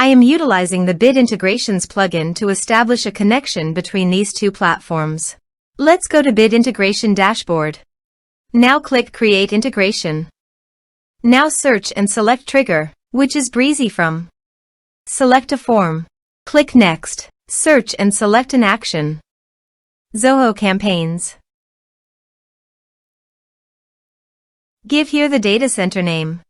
I am utilizing the Bit Integrations plugin to establish a connection between these two platforms. Let's go to Bit Integration Dashboard. Now click Create Integration. Now search and select Trigger, which is Brizy Form. Select a form. Click Next. Search and select an action. Zoho Campaigns. Give here the data center name.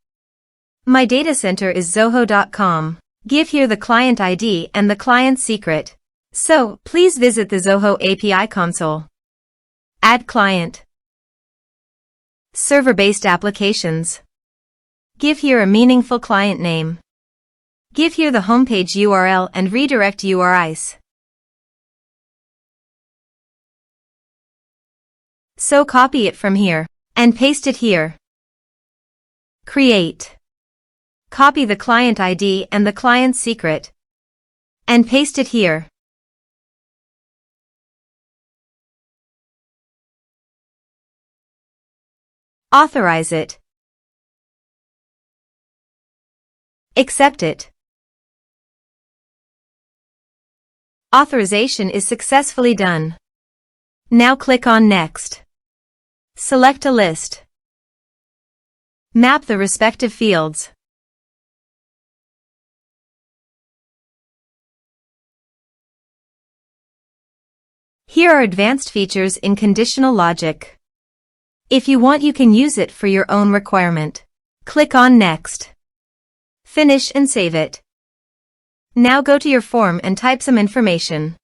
My data center is zoho.com. Give here the client ID and the client secret. So, please visit the Zoho API console. Add client. Server-based applications. Give here a meaningful client name. Give here the homepage URL and redirect URIs. So copy it from here and paste it here. Create. Copy the client ID and the client secret and paste it here. Authorize it. Accept it. Authorization is successfully done. Now click on Next. Select a list. Map the respective fields. Here are advanced features in conditional logic. If you want, you can use it for your own requirement. Click on Next. Finish and save it. Now go to your form and type some information.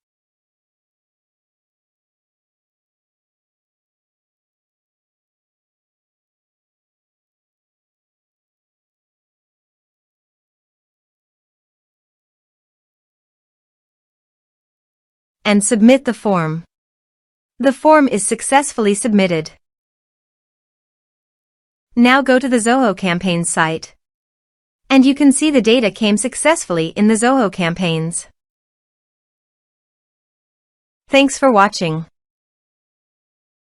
And submit the form. The form is successfully submitted. Now go to the Zoho Campaigns site. And you can see the data came successfully in the Zoho Campaigns. Thanks for watching.